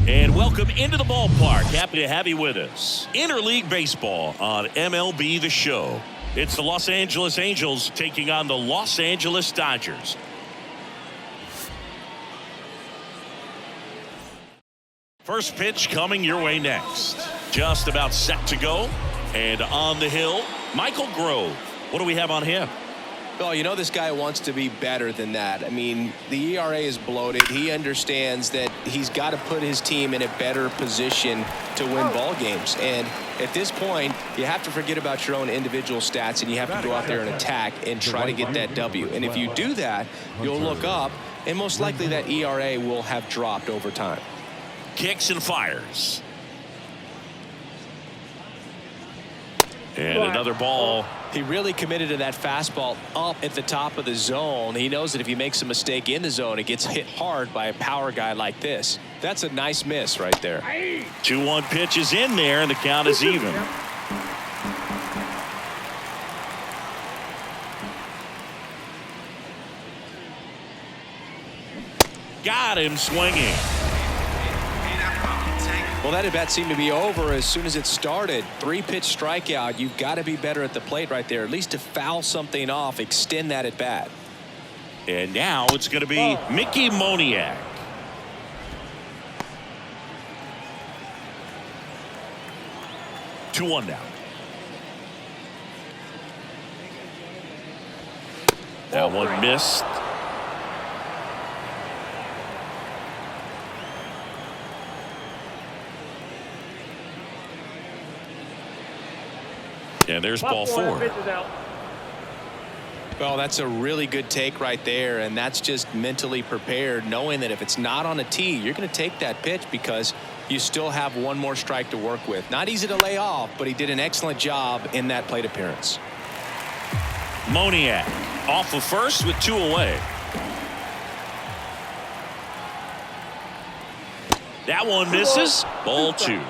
And welcome into the ballpark. Happy to have you with us. Interleague baseball on MLB The Show. It's the Los Angeles Angels taking on the Los Angeles Dodgers. First pitch coming your way next. Just about set to go. And on the hill, Michael Grove. What do we have on him? Well, you know this guy wants to be better than that. I mean, the ERA is bloated. He understands that he's got to put his team in a better position to win ball games. And at this point, you have to forget about your own individual stats, and you have to go out there and attack and try to get that W. And if you do that, you'll look up, and most likely that ERA will have dropped over time. Kicks and fires. And another ball. He really committed to that fastball up at the top of the zone. He knows that if he makes a mistake in the zone, it gets hit hard by a power guy like this. That's a nice miss right there. 2-1 pitch is in there, and the count is even. Got him swinging. Well, that at-bat seemed to be over as soon as it started. 3-pitch strikeout. You've got to be better at the plate right there, at least to foul something off, extend that at-bat. And now it's going to be Mickey Moniak. Two one now. That one missed. And there's ball 4. Well, that's a really good take right there, and that's just mentally prepared, knowing that if it's not on a tee, you're going to take that pitch because you still have one more strike to work with. Not easy to lay off, but he did an excellent job in that plate appearance. Moniak off of first with 2 away. That one misses. Ball 2.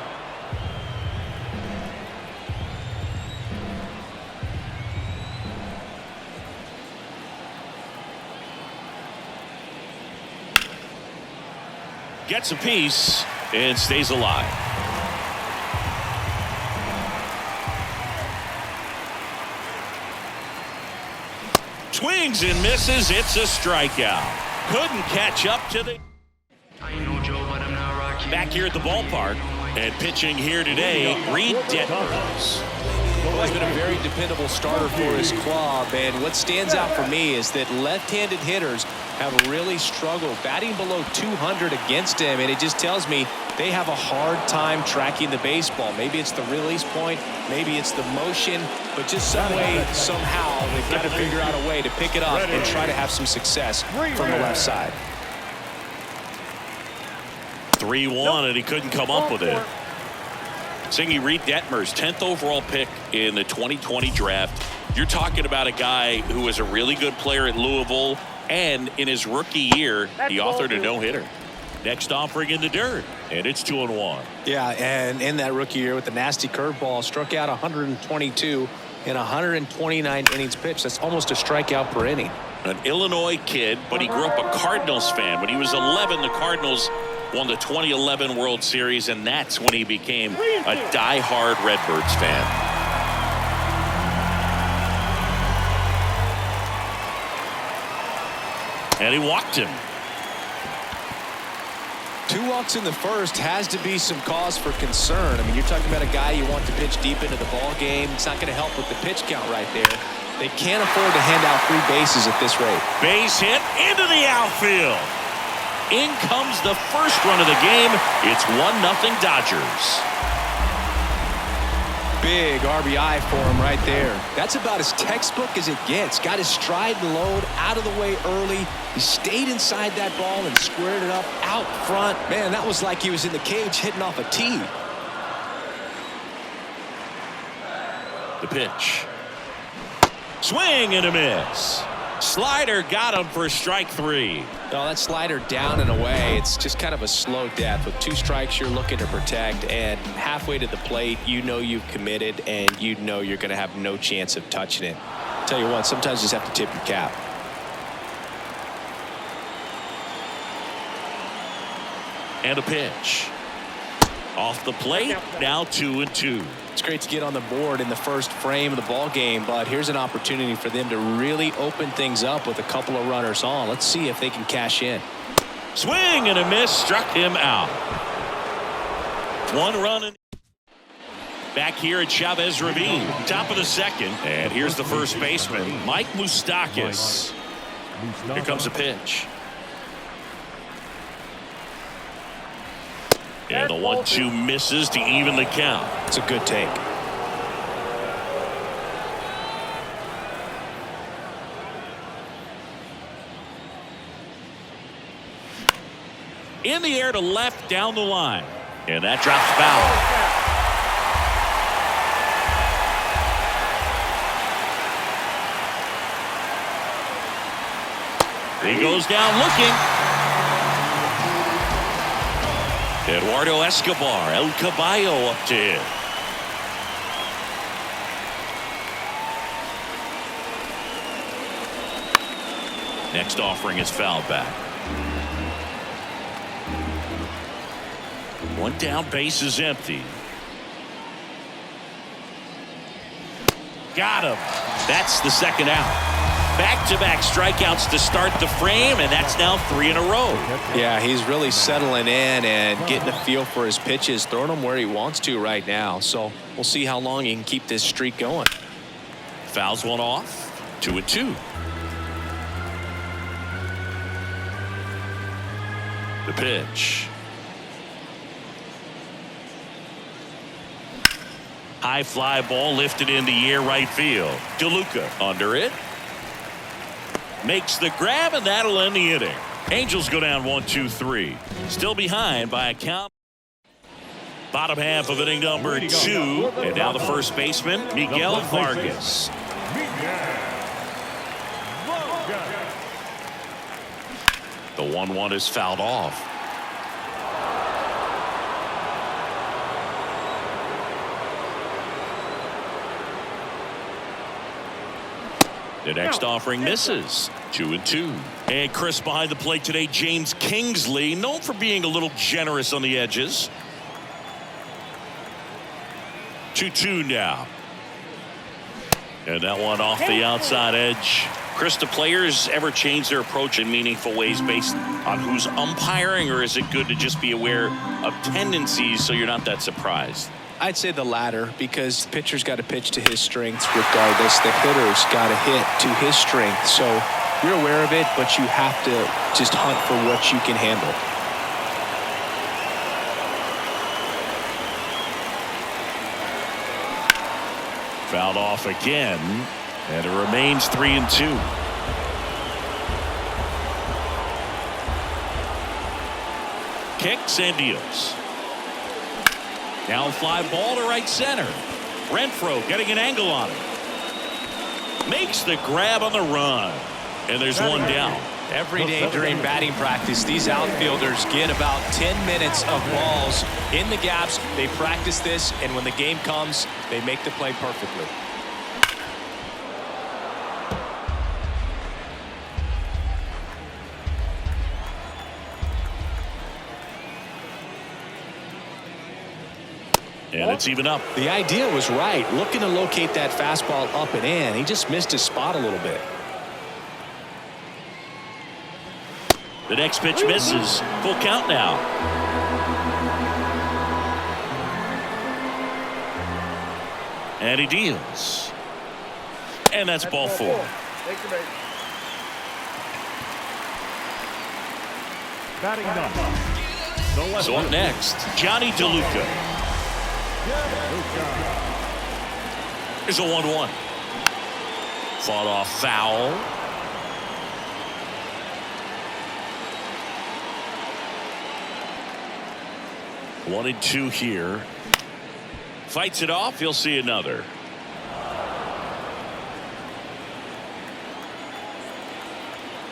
Gets a piece and stays alive. Swings and misses. It's a strikeout. Couldn't catch up to the. Back here at the ballpark and pitching here today, Reed Detmers. Well, he's been a very dependable starter for his club, and what stands out for me is that left-handed hitters have really struggled batting below 200 against him, and it just tells me they have a hard time tracking the baseball. Maybe it's the release point, maybe it's the motion, but just some way, somehow, they've got to figure out a way to pick it up and try to have some success from the left side. 3-1, and he couldn't come up with it. Singy, Reed Detmers, 10th overall pick in the 2020 draft. You're talking about a guy who was a really good player at Louisville, and in his rookie year, he authored a no-hitter. Next offering in the dirt, and it's 2-1. Yeah, and in that rookie year with the nasty curveball, struck out 122 in 129 innings pitched. That's almost a strikeout per inning. An Illinois kid, but he grew up a Cardinals fan. When he was 11, the Cardinals won the 2011 World Series, and that's when he became a die-hard Redbirds fan. And he walked him. 2 walks in the first has to be some cause for concern. I mean, you're talking about a guy you want to pitch deep into the ball game. It's not going to help with the pitch count right there. They can't afford to hand out 3 bases at this rate. Base hit into the outfield. In comes the first run of the game. It's 1-0 Dodgers. Big RBI for him right there. That's about as textbook as it gets. Got his stride and load out of the way early. He stayed inside that ball and squared it up out front. Man, that was like he was in the cage hitting off a tee. The pitch. Swing and a miss. Slider got him for strike 3. No, that slider down and away. It's just kind of a slow death. With 2 strikes, you're looking to protect, and halfway to the plate, you know you've committed, and you know you're going to have no chance of touching it. Tell you what, sometimes you just have to tip your cap. And a pitch. Off the plate, now 2-2. It's great to get on the board in the first frame of the ball game, but here's an opportunity for them to really open things up with a couple of runners on. Let's see if they can cash in. Swing and a miss, struck him out. One run. Back here at Chavez Ravine, top of the second, and here's the first baseman, Mike Moustakas. Here comes a pitch. And the 1-2 misses to even the count. It's a good take. In the air to left down the line. And that drops foul. He goes down looking. Eduardo Escobar, El Caballo up to hit. Next offering is fouled back. One down, base is empty. Got him. That's the second out. Back-to-back strikeouts to start the frame, and that's now 3 in a row. Yeah, he's really settling in and getting a feel for his pitches, throwing them where he wants to right now. So we'll see how long he can keep this streak going. Fouls one off. 2-2. The pitch. High fly ball lifted in the air right field. DeLuca under it. Makes the grab, and that'll end the inning. Angels go down 1-2-3. Still behind by a count. Bottom half of inning number 2. And now the first baseman, Miguel Vargas. The 1-1 is fouled off. The next offering misses. 2-2. And Chris behind the plate today, James Kingsley, known for being a little generous on the edges. 2-2 now. And that one off the outside edge. Chris, do players ever change their approach in meaningful ways based on who's umpiring, or is it good to just be aware of tendencies so you're not that surprised? I'd say the latter, because the pitcher's got to pitch to his strengths regardless. The hitter's got to hit to his strength. So you're aware of it, but you have to just hunt for what you can handle. Fouled off again, and it remains 3-2. Kicks and deals. Now a fly ball to right center. Renfroe getting an angle on it. Makes the grab on the run. And there's one down. Every day during batting practice, these outfielders get about 10 minutes of balls in the gaps. They practice this, and when the game comes, they make the play perfectly. And it's even up. The idea was right, looking to locate that fastball up and in. He just missed his spot a little bit. The next pitch misses. Full count now. And he deals. And that's ball 4. So up next, Johnny DeLuca. Here's a 1-1. Fought off foul. One and 2 here. Fights it off. You'll see another.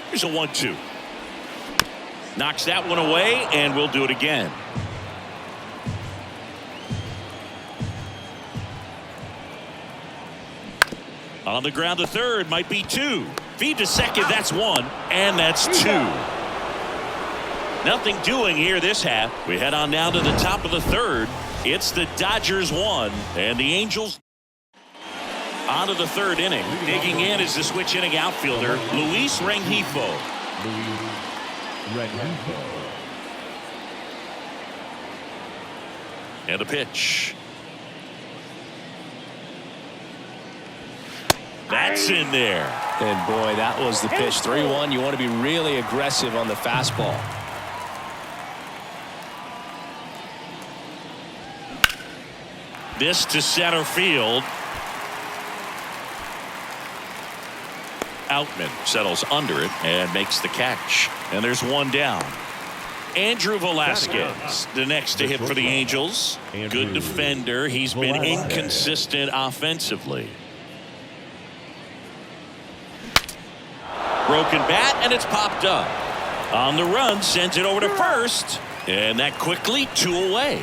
Here's a 1-2. Knocks that one away, and we'll do it again. On the ground, the third might be 2. Feed to second, that's 1, and that's 2. Nothing doing here this half. We head on down to the top of the third. It's the Dodgers 1 and the Angels on to the third inning. Digging in is the switch inning outfielder, Luis Rengifo. And a pitch. That's in there. And boy, that was the pitch. 3-1. You want to be really aggressive on the fastball. This to center field. Outman settles under it and makes the catch. And there's one down. Andrew Velasquez, the next to hit for the Angels. Good defender. He's been inconsistent offensively. Broken bat, and it's popped up. On the run, sends it over to first. And that quickly, 2 away.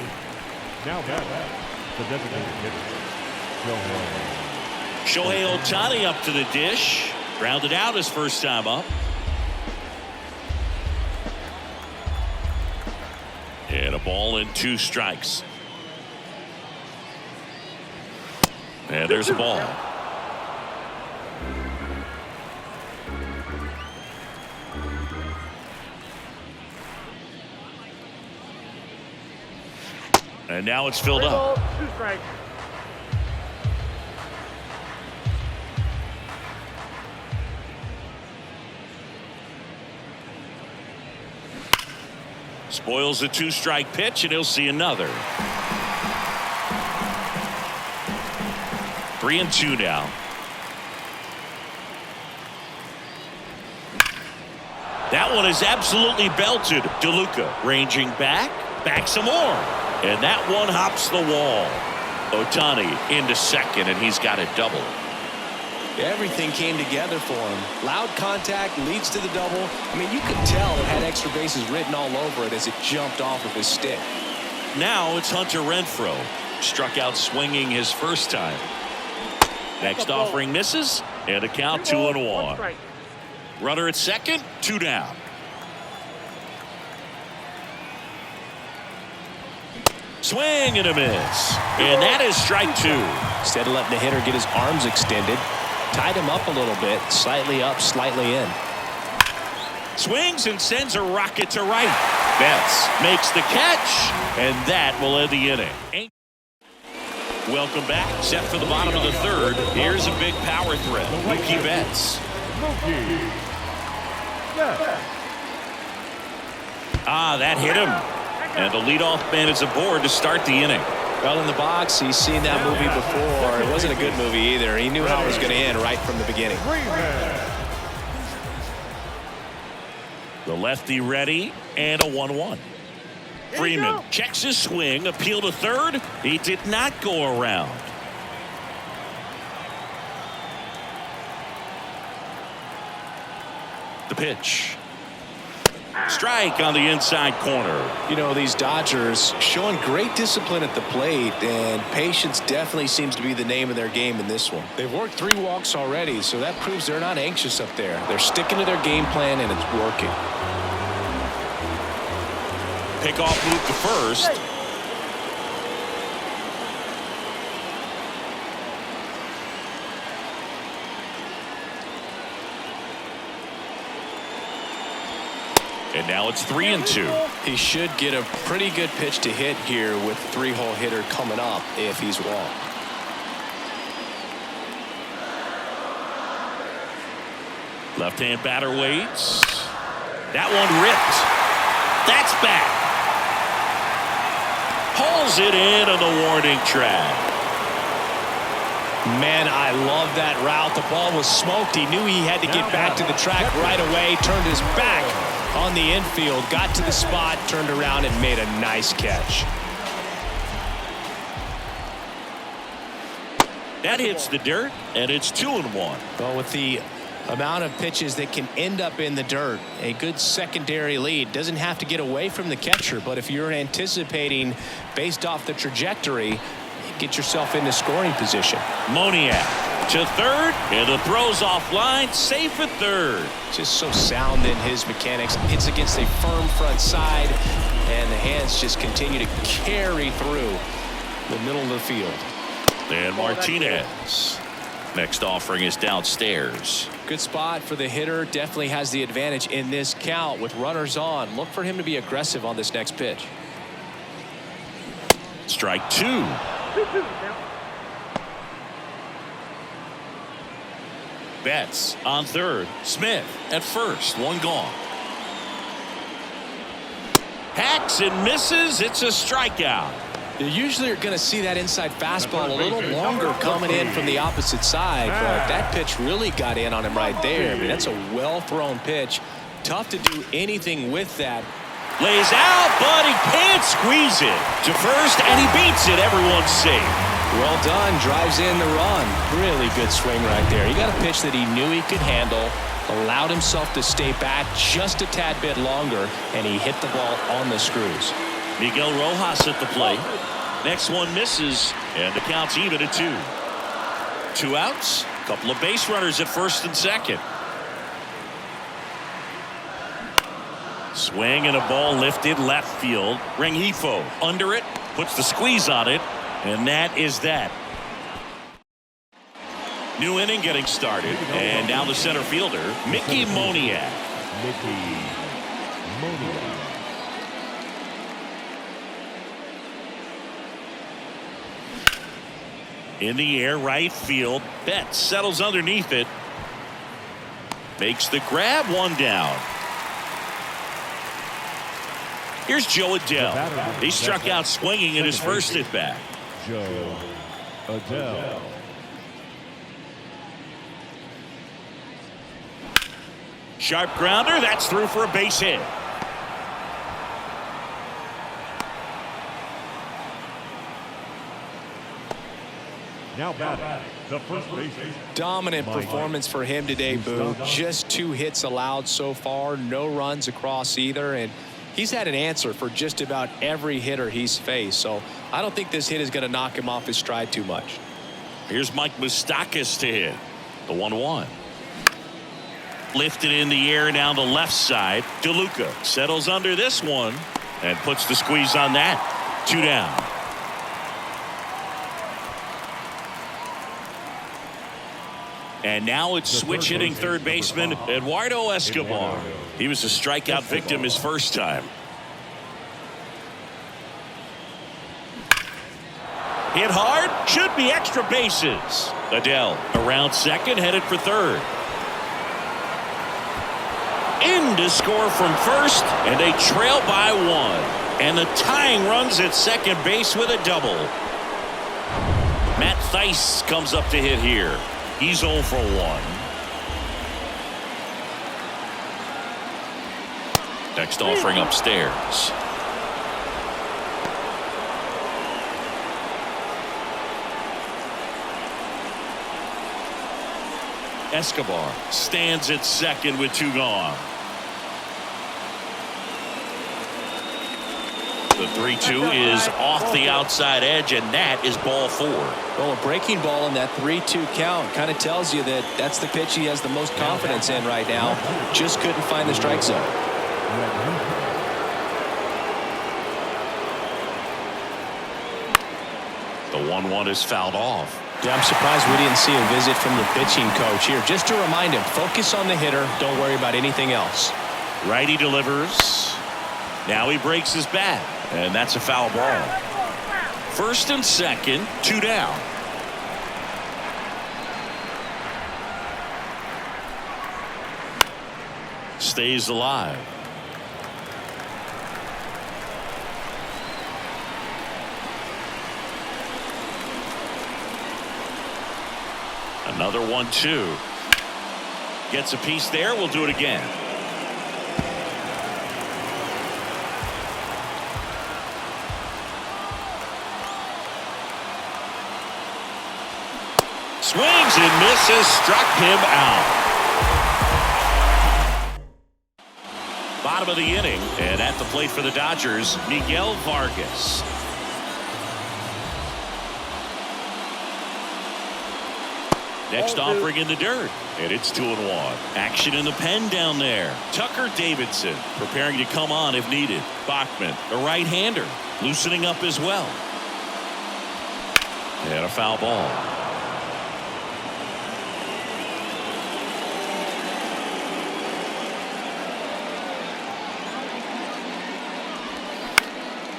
Now the designated hitter, Shohei Ohtani up to the dish. Grounded out his first time up. And a ball and 2 strikes. And there's a ball. And now it's filled up. 2 strikes. Spoils the 2-strike pitch, and he'll see another. 3-2 now. That one is absolutely belted. DeLuca ranging back some more. And that one hops the wall. Ohtani into second, and he's got a double. Everything came together for him. Loud contact leads to the double. I mean, you could tell it had extra bases written all over it as it jumped off of his stick. Now it's Hunter Renfroe. Struck out swinging his first time. Next offering misses, and a count 2-1. Runner at second, 2 down. Swing and a miss. And that is strike 2. Instead of letting the hitter get his arms extended, tied him up a little bit, slightly up, slightly in. Swings and sends a rocket to right. Betts makes the catch, and that will end the inning. Welcome back. Set for the bottom of the third. Here's a big power threat. Mookie Betts. That hit him. And the leadoff man is aboard to start the inning. Well, in the box, he's seen that movie before. It wasn't a good movie either. He knew how it was going to end right from the beginning. The lefty ready, and a 1-1. Freeman checks his swing, appeal to third. He did not go around. The pitch. Strike on the inside corner. You know, these Dodgers showing great discipline at the plate, and patience definitely seems to be the name of their game in this one. They've worked 3 walks already, so that proves they're not anxious up there. They're sticking to their game plan, and it's working. Pickoff move to first. And now it's 3-2. He should get a pretty good pitch to hit here with 3-hole hitter coming up if he's walked. Left-hand batter waits. That one ripped. That's back. Hauls it in on the warning track. Man, I love that route. The ball was smoked. He knew he had to get back to the track right away. Turned his back on the infield, got to the spot, turned around, and made a nice catch. That hits the dirt, and it's 2-1. Well, with the amount of pitches that can end up in the dirt, a good secondary lead. Doesn't have to get away from the catcher, but if you're anticipating based off the trajectory, get yourself into scoring position. Moniak To third, and the throw's offline, safe at third. Just so sound in his mechanics. Hits against a firm front side, and the hands just continue to carry through the middle of the field. And Martinez. Next offering is downstairs. Good spot for the hitter. Definitely has the advantage in this count with runners on. Look for him to be aggressive on this next pitch. Strike two. Betts on third. Smith at first. One gone. Hacks and misses. It's a strikeout. You usually are going to see that inside fastball a little longer coming in from the opposite side, but that pitch really got in on him right there. I mean, that's a well-thrown pitch. Tough to do anything with that. Lays out, but he can't squeeze it to first, and he beats it. Everyone's safe. Well done. Drives in the run. Really good swing right there. He got a pitch that he knew he could handle, allowed himself to stay back just a tad bit longer, and he hit the ball on the screws. Miguel Rojas at the plate. Next one misses, and the count's even at two. Two outs. Couple of base runners at first and second. Swing and a ball lifted left field. Rengifo under it, puts the squeeze on it, and that is that. New inning getting started, and now the center fielder, Mickey Moniak. In the air, right field. Betts settles underneath it. Makes the grab, one down. Here's Joe Adell. He struck out swinging in his first at bat. Joe Adell. Sharp grounder. That's through for a base hit. Now batting, the first baseman. Dominant performance for him today, Boo. Just 2 hits allowed so far. No runs across either. And he's had an answer for just about every hitter he's faced. So I don't think this hit is going to knock him off his stride too much. Here's Mike Moustakas to hit. The 1-1. Lifted in the air down the left side. DeLuca settles under this one and puts the squeeze on that. 2 down. And now it's switch hitting third baseman Eduardo Escobar. He was a strikeout victim his first time. Hit hard, should be extra bases. Adell around second, headed for third. In to score from first, and they trail by 1. And the tying runs at second base with a double. Matt Thaiss comes up to hit here. He's 0 for 1. Next offering upstairs. Escobar stands at second with 2 gone. The 3-2 is off the outside edge, and that is ball 4. Well, a breaking ball in that 3-2 count kind of tells you that that's the pitch he has the most confidence in right now. Just couldn't find the strike zone. The 1-1 is fouled off. Yeah, I'm surprised we didn't see a visit from the pitching coach here, just to remind him, focus on the hitter, don't worry about anything else. Righty delivers. Now he breaks his bat, and that's a foul ball. First and second, 2 down. Stays alive. Another 1-2. Gets a piece there. We'll do it again. Swings and misses. Struck him out. Bottom of the inning, and at the plate for the Dodgers, Miguel Vargas. Next offering in the dirt. And it's 2-1. Action in the pen down there. Tucker Davidson preparing to come on if needed. Bachman, the right-hander, loosening up as well. And a foul ball.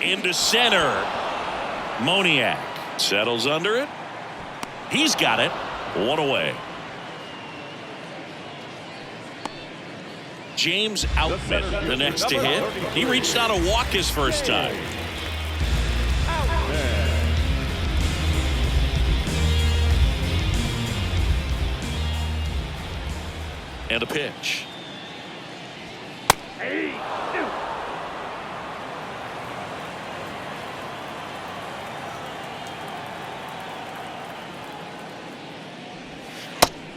Into center. Moniak settles under it. He's got it. One away. James Outman, the next to hit. He reached out a walk his first time. And a pitch.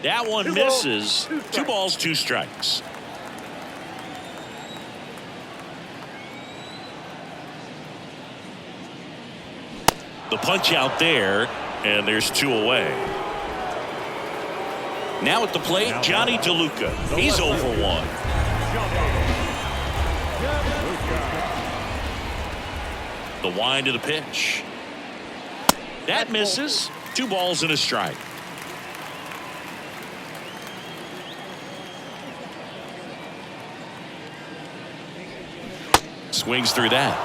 That one misses. 2 balls, 2 strikes. The punch out there, and there's 2 away. Now at the plate, Johnny DeLuca. He's 0 for 1. The wind of the pitch. That misses. 2 balls and a strike. Swings through that.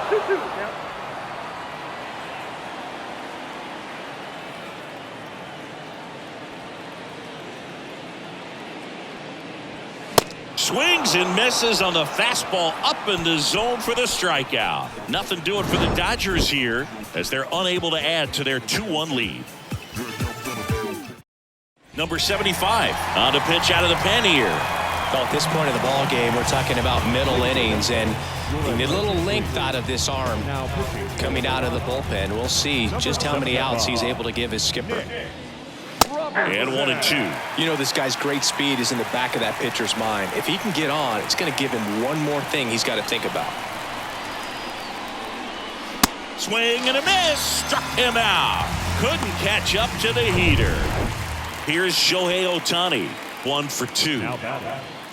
Swings and misses on the fastball up in the zone for the strikeout. Nothing doing for the Dodgers here as they're unable to add to their 2-1 lead. Number 75 on the pitch out of the pen here. Well, at this point of the ball game, we're talking about middle innings, and a little length out of this arm coming out of the bullpen. We'll see just how many outs he's able to give his skipper. And 1-2. You know, this guy's great speed is in the back of that pitcher's mind. If he can get on, it's going to give him one more thing he's got to think about. Swing and a miss. Struck him out. Couldn't catch up to the heater. Here's Shohei Ohtani. 1 for 2.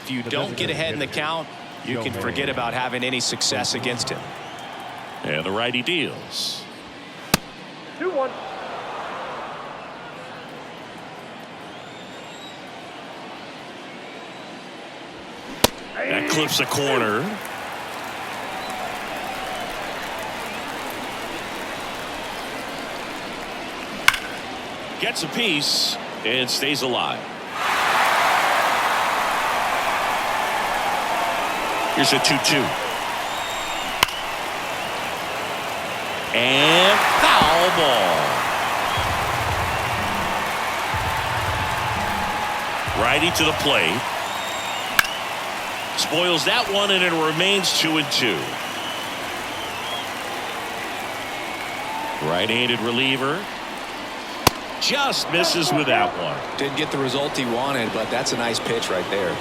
If you don't get ahead in the count, you can forget about having any success against him. And the righty deals. 2-1. That clips a corner. Gets a piece and stays alive. Here's a 2-2. And foul ball. Righty to the plate. Spoils that one, and it remains 2-2. Right-handed reliever. Just misses with that one. Didn't get the result he wanted, but that's a nice pitch right there.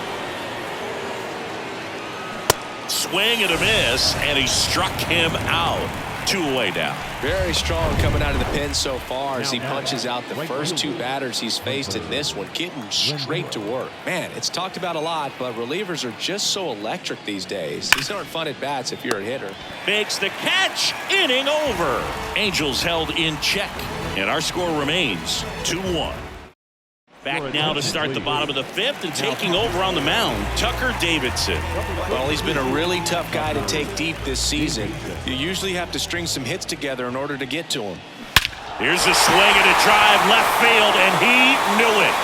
Swing and a miss, and he struck him out. 2 away now. Very strong coming out of the pen so far as he punches out the first 2 batters he's faced in this one, getting straight to work. Man, it's talked about a lot, but relievers are just so electric these days. These aren't fun at bats if you're a hitter. Makes the catch. Inning over. Angels held in check, and our score remains 2-1. Back now to start the bottom of the 5th, and taking over on the mound, Tucker Davidson. Well, he's been a really tough guy to take deep this season. You usually have to string some hits together in order to get to him. Here's a swing and a drive left field, and he knew it.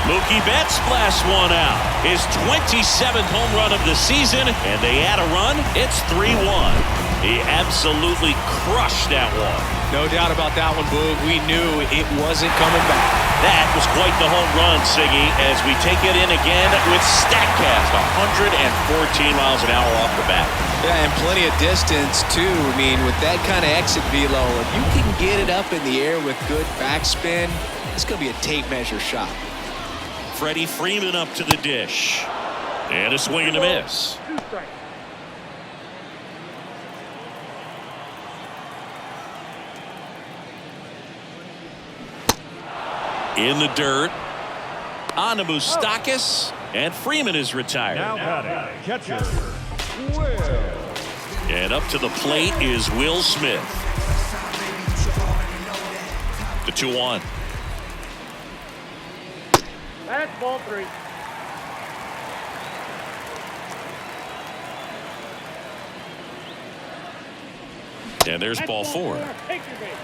Mookie Betts blasts one out. His 27th home run of the season, and they add a run. It's 3-1. He absolutely crushed that one. No doubt about that one, Boog. We knew it wasn't coming back. That was quite the home run, Siggy, as we take it in again with StatCast, 114 miles an hour off the bat. Yeah, and plenty of distance, too. I mean, with that kind of exit velo, if you can get it up in the air with good backspin, it's going to be a tape measure shot. Freddie Freeman up to the dish. And a swing and a miss. 2 strikes. in the dirt. On to Moustakas, and Freeman is retired. Now batting, catcher, Will. And up to the plate is Will Smith. The 2-1. That's ball 3. And there's ball 4. Take your base.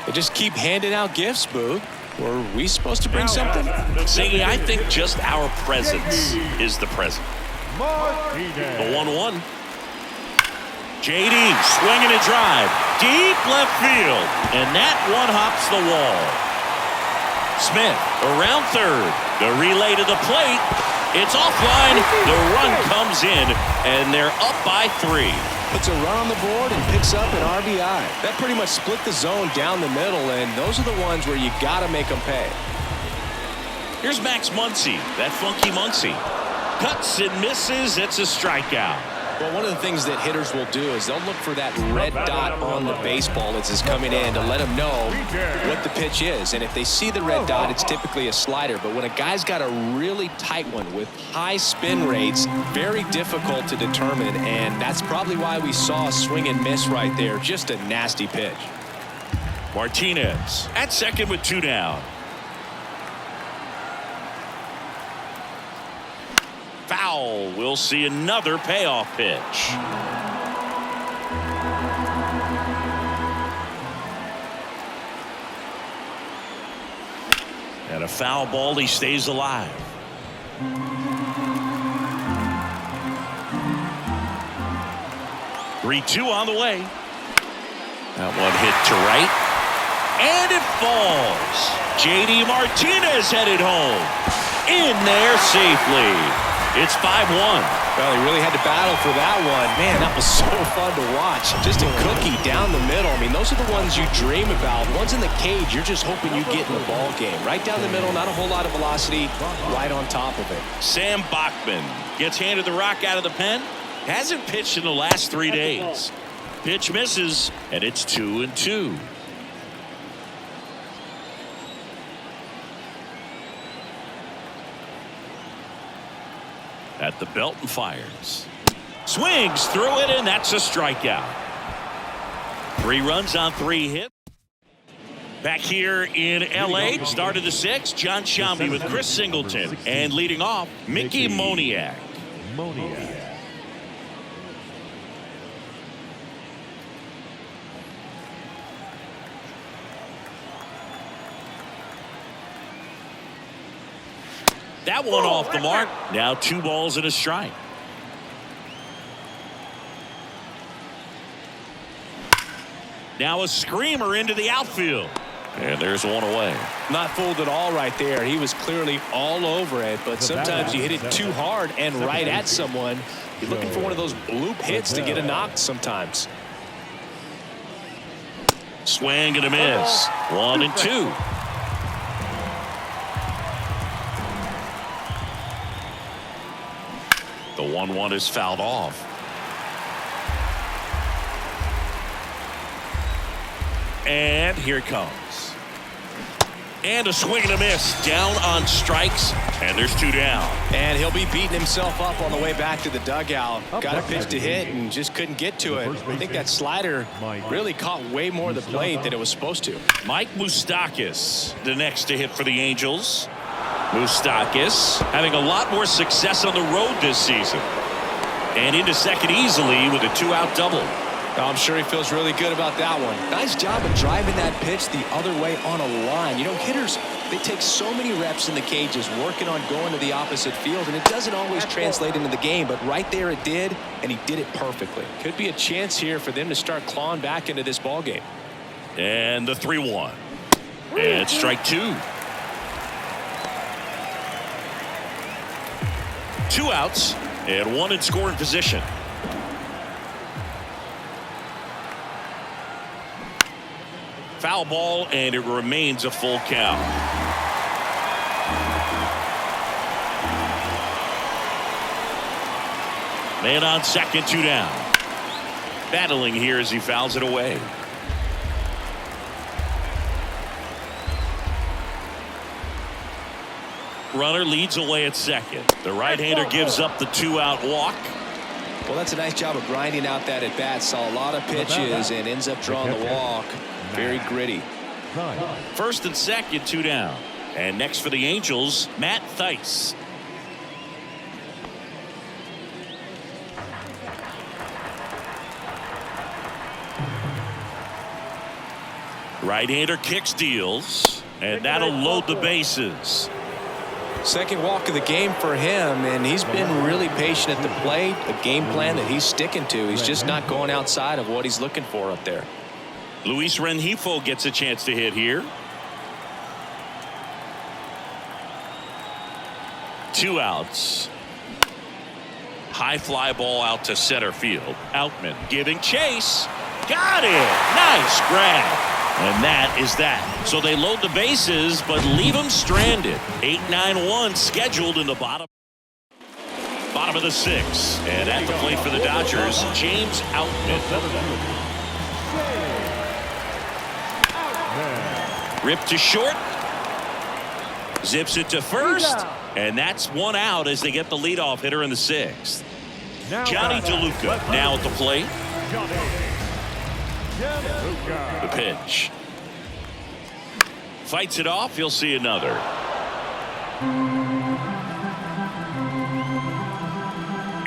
They just keep handing out gifts, Boog. Were we supposed to bring something? Siggy, I think just our presence is the present. The 1-1. JD swinging a drive. Deep left field. And that one hops the wall. Smith around third. The relay to the plate. It's offline. The run comes in. And they're up by 3. Puts a run on the board and picks up an RBI. That pretty much split the zone down the middle, and those are the ones where you got to make them pay. Here's Max Muncy. That funky Muncy. Cuts and misses. It's a strikeout. Well, one of the things that hitters will do is they'll look for that red dot on the baseball as it's coming in to let them know what the pitch is. And if they see the red dot, it's typically a slider. But when a guy's got a really tight one with high spin rates, very difficult to determine. And that's probably why we saw a swing and miss right there. Just a nasty pitch. Martinez at second with 2 down. Foul. We'll see another payoff pitch. And a foul ball. He stays alive. Three-2 on the way. That one hit to right. And it falls. JD Martinez headed home. In there safely. It's 5-1. Well, he really had to battle for that one. Man, that was so fun to watch. Just a cookie down the middle. I mean, those are the ones you dream about. Ones in the cage, you're just hoping you get in the ball game. Right down the middle, not a whole lot of velocity, right on top of it. Sam Bachman gets handed the rock out of the pen. Hasn't pitched in the last 3 days. Pitch misses, and it's 2-2. At the belt and fires. Swings through it, and that's a strikeout. 3 runs on 3 hits. Back here in L.A., start of the 6th, John Sciambi with Chris Singleton. And leading off, Mickey Moniak. That one off the mark. Now 2 balls and a strike. Now a screamer into the outfield. And there's one away. Not fooled at all right there. He was clearly all over it, but sometimes you hit it too hard and right at someone. You're looking for one of those bloop hits to get a knock sometimes. Swing and a miss. 1-2. The 1-1 is fouled off. And here it comes. And a swing and a miss. Down on strikes. And there's 2 down. And he'll be beating himself up on the way back to the dugout. Got a pitch to hit and just couldn't get to it. I think that slider really caught way more of the plate than it was supposed to. Mike Moustakas, the next to hit for the Angels. Moustakas having a lot more success on the road this season. And into second easily with a 2-out double. I'm sure he feels really good about that one. Nice job of driving that pitch the other way on a line. You know, hitters, they take so many reps in the cages working on going to the opposite field, and it doesn't always translate into the game, but right there it did, and he did it perfectly. Could be a chance here for them to start clawing back into this ball game. And the 3-1. And strike 2. 2 outs and 1 in scoring position. Foul ball, and it remains a full count. Man on second, 2 down. Battling here as he fouls it away. Runner leads away at second. The right-hander gives up the 2-out walk. Well, that's a nice job of grinding out that at bat. Saw a lot of pitches and ends up drawing the walk. Very gritty. First and second, 2 down. And next for the Angels, Matt Thaiss. Right-hander kicks, deals, and that'll load the bases. Second walk of the game for him, and he's been really patient at the plate. A game plan that he's sticking to. He's just not going outside of what he's looking for up there. Luis Rengifo gets a chance to hit here. 2 outs. High fly ball out to center field. Outman giving chase. Got it. Nice grab. And that is that. So they load the bases, but leave them stranded. 8-9-1 scheduled in the bottom of the 6th. And at the plate for the Dodgers, James Outman. Ripped to short. Zips it to first. And that's 1 out as they get the leadoff hitter in the 6th. Johnny DeLuca now at the plate. The pitch. Fights it off. He'll see another.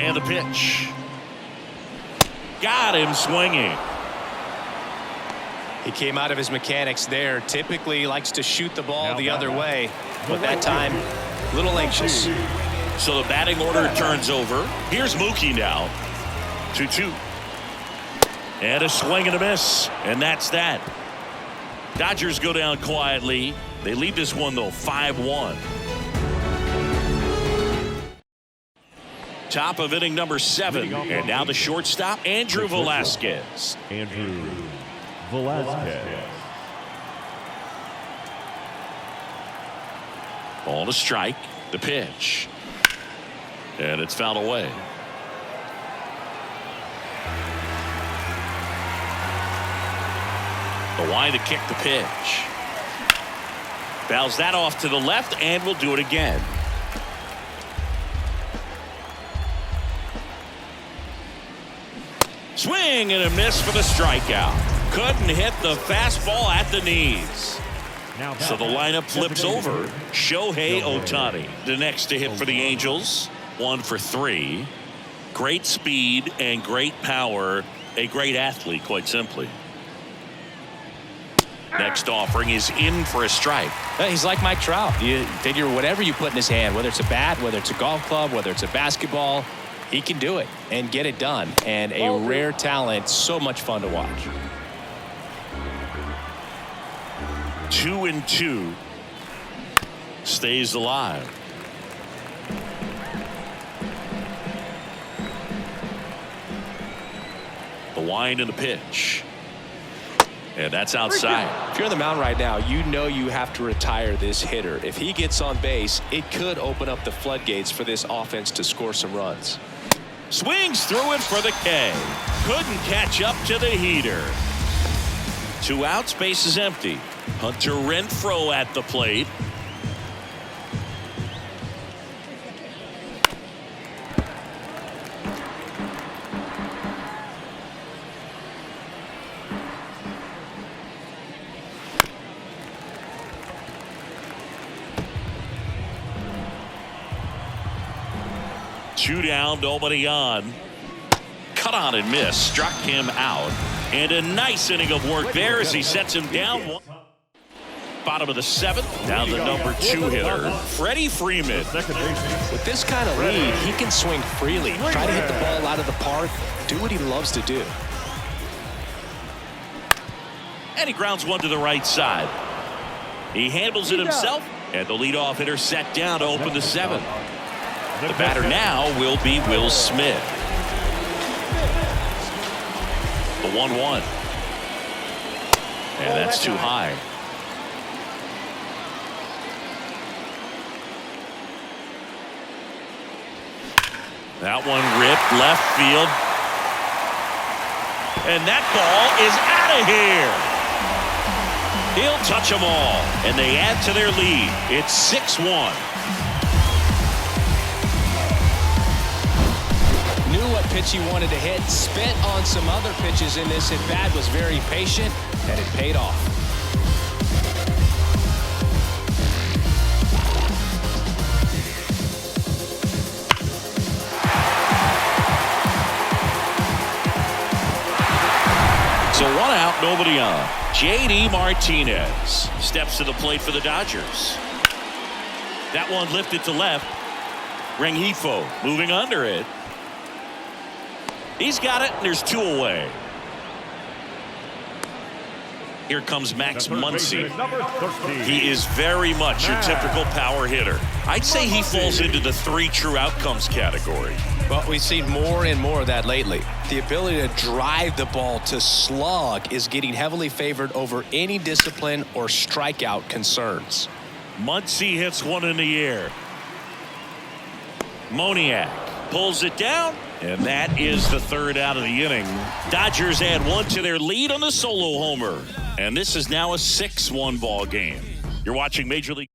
And the pitch. Got him swinging. He came out of his mechanics there. Typically he likes to shoot the ball the other way, but that time a little anxious. So the batting order turns over. Here's Mookie now. 2-2. And a swing and a miss. And that's that. Dodgers go down quietly. They lead this one, though, 5-1. Top of inning number 7. And now the shortstop, Andrew Velazquez. Andrew Velazquez. Ball to strike. The pitch. And it's fouled away. The line to kick, the pitch. Fouls that off to the left, and will do it again. Swing and a miss for the strikeout. Couldn't hit the fastball at the knees. So the lineup flips over. Shohei Ohtani, the next to hit for the Angels. 1 for 3. Great speed and great power. A great athlete, quite simply. Next offering is in for a strike. He's like Mike Trout. You figure whatever you put in his hand, whether it's a bat, whether it's a golf club, whether it's a basketball, he can do it and get it done. And a rare talent, so much fun to watch. 2-2. Stays alive. The wind and the pitch. And that's outside. If you're on the mound right now, you know you have to retire this hitter. If he gets on base, it could open up the floodgates for this offense to score some runs. Swings through it for the K. Couldn't catch up to the heater. 2 outs, base is empty. Hunter Renfroe at the plate. Two down, nobody on. Cut on and miss. Struck him out. And a nice inning of work there as he sets him down. Bottom of the 7th. Now the number 2 hitter, Freddie Freeman. With this kind of lead, he can swing freely. Try to hit the ball out of the park. Do what he loves to do. And he grounds one to the right side. He handles it himself. And the leadoff hitter set down to open the 7th. The batter now will be Will Smith. The 1-1. And that's too high. That one ripped left field. And that ball is out of here. He'll touch them all. And they add to their lead. It's 6-1. pitch he wanted to hit. Spent on some other pitches in this at-bat, was very patient, and it paid off. So 1 out, nobody on. J.D. Martinez steps to the plate for the Dodgers. That one lifted to left. Rengifo moving under it. He's got it, and there's 2 away. Here comes Max Muncy. He is very much your typical power hitter. I'd say he falls into the 3 true outcomes category. But we've seen more and more of that lately. The ability to drive the ball to slug is getting heavily favored over any discipline or strikeout concerns. Muncy hits one in the air. Moniak pulls it down, and that is the 3rd out of the inning. Dodgers add 1 to their lead on the solo homer, and this is now a 6-1 ball game. You're watching Major League.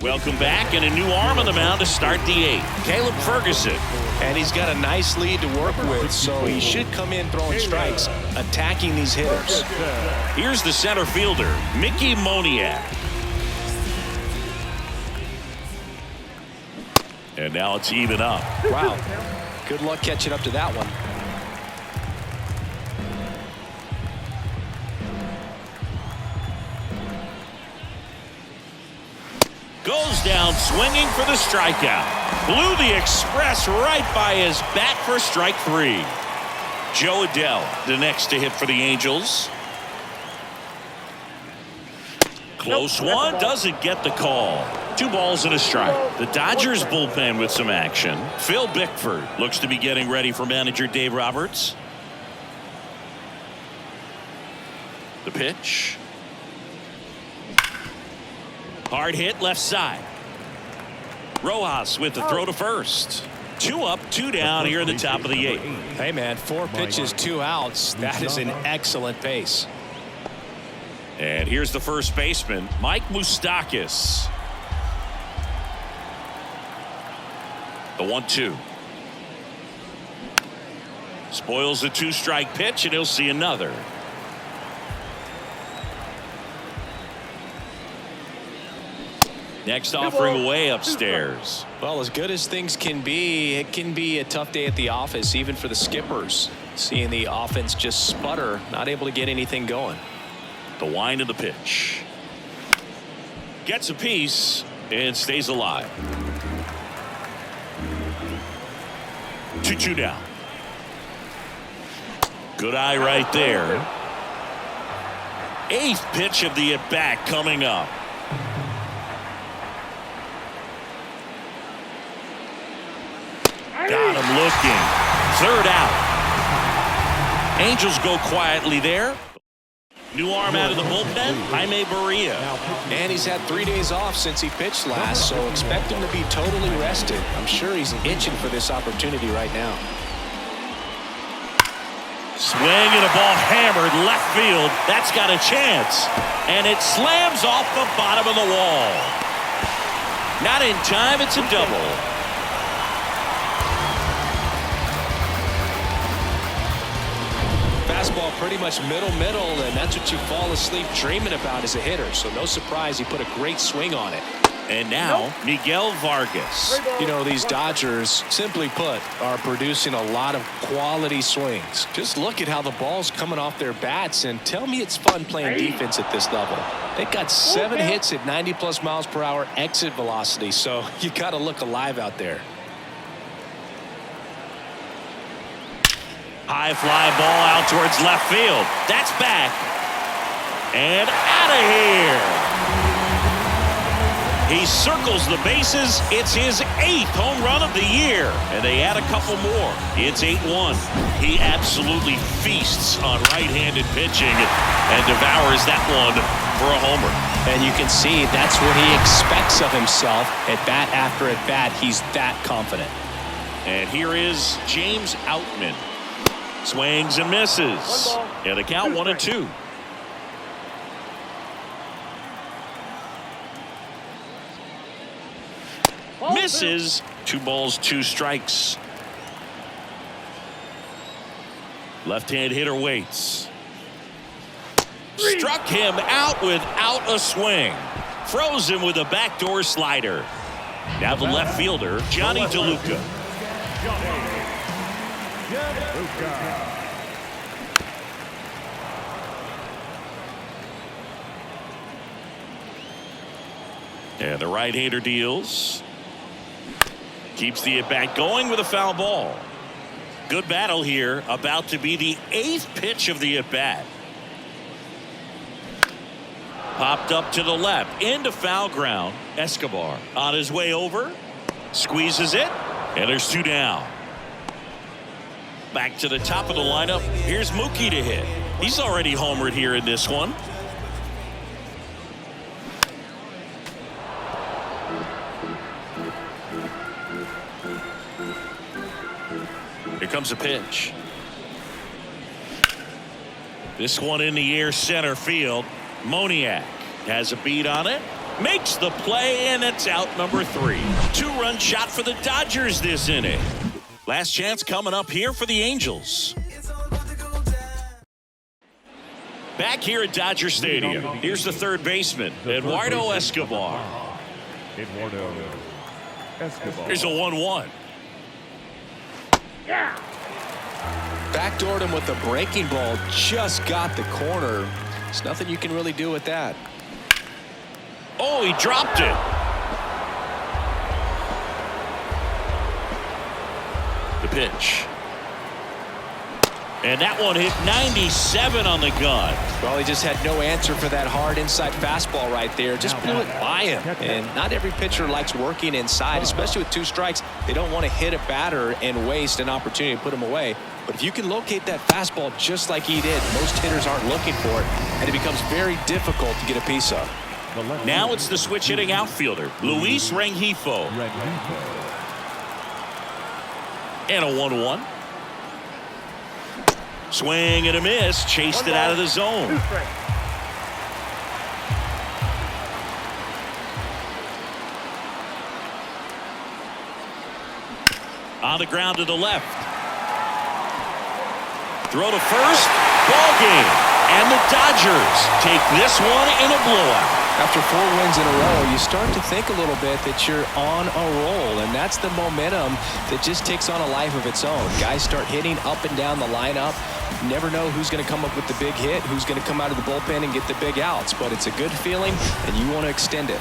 Welcome back, and a new arm on the mound to start the 8th. Caleb Ferguson. And he's got a nice lead to work with, so he should come in throwing strikes, attacking these hitters. Here's the center fielder, Mickey Moniak. And now it's even up. Wow. Good luck catching up to that one. Goes down swinging for the strikeout. Blew the express right by his bat for strike 3. Joe Adell, the next to hit for the Angels. Close one, doesn't get the call. 2 balls and a strike. The Dodgers bullpen with some action. Phil Bickford looks to be getting ready for manager Dave Roberts. The pitch. Hard hit left side. Rojas with the throw to first. 2 up, 2 down here in the top of the 8th. Hey, man, 4 pitches, 2 outs. That is an excellent pace. And here's the first baseman, Mike Moustakas. The 1-2. Spoils the 2-strike pitch, and he'll see another. Next offering away upstairs. Well, as good as things can be, it can be a tough day at the office, even for the skippers. Seeing the offense just sputter, not able to get anything going. The wind of the pitch. Gets a piece and stays alive. 2-2 down. Good eye right there. 8th pitch of the at-bat coming up. Got him looking. 3rd out. Angels go quietly there. New arm out of the bullpen, Jaime Barria. And he's had 3 days off since he pitched last, so expect him to be totally rested. I'm sure he's itching for this opportunity right now. Swing and a ball hammered left field. That's got a chance. And it slams off the bottom of the wall. Not in time, it's a double. Fastball pretty much middle, and that's what you fall asleep dreaming about as a hitter. So no surprise he put a great swing on it. And now Miguel Vargas. You know, these Dodgers, simply put, are producing a lot of quality swings. Just look at how the ball's coming off their bats, and tell me it's fun playing defense at this level. They've got 7 hits at 90+ miles per hour exit velocity, so you got to look alive out there. High fly ball out towards left field. That's back. And out of here. He circles the bases. It's his 8th home run of the year. And they add a couple more. It's 8-1. He absolutely feasts on right-handed pitching and devours that one for a homer. And you can see that's what he expects of himself. At bat after at bat, he's that confident. And here is James Outman. Swings and misses. And the count 1-2. Misses. 2 balls, 2 strikes. Left-hand hitter waits. Struck him out without a swing. Froze him with a backdoor slider. Now the left fielder, Johnny DeLuca. And the right-hander deals. Keeps the at-bat going with a foul ball. Good battle here. About to be the 8th pitch of the at-bat. Popped up to the left. Into foul ground. Escobar on his way over. Squeezes it. And there's 2 down. Back to the top of the lineup. Here's Mookie to hit. He's already homered here in this one. Here comes a pitch. This one in the air center field. Moniak has a beat on it. Makes the play, and it's out number 3. 2-run shot for the Dodgers this inning. Last chance coming up here for the Angels. Back here at Dodger Stadium. Here's the third baseman, Eduardo Escobar. Here's a 1-1. Yeah. Backdoored him with the breaking ball. Just got the corner. There's nothing you can really do with that. Oh, he dropped it. The pitch. And that one hit 97 on the gun. Well, he just had no answer for that hard inside fastball right there. Just blew it by him. And not every pitcher likes working inside, especially with 2 strikes. They don't want to hit a batter and waste an opportunity to put him away. But if you can locate that fastball just like he did, most hitters aren't looking for it, and it becomes very difficult to get a piece of. Now it's the switch hitting outfielder, Luis Rengifo. And a 1-1. Swing and a miss. Chased it out of the zone. On the ground to the left. Throw to first. Ball game. And the Dodgers take this one in a blowout. After 4 wins in a row, you start to think a little bit that you're on a roll, and that's the momentum that just takes on a life of its own. Guys start hitting up and down the lineup. You never know who's going to come up with the big hit, who's going to come out of the bullpen and get the big outs, but it's a good feeling, and you want to extend it.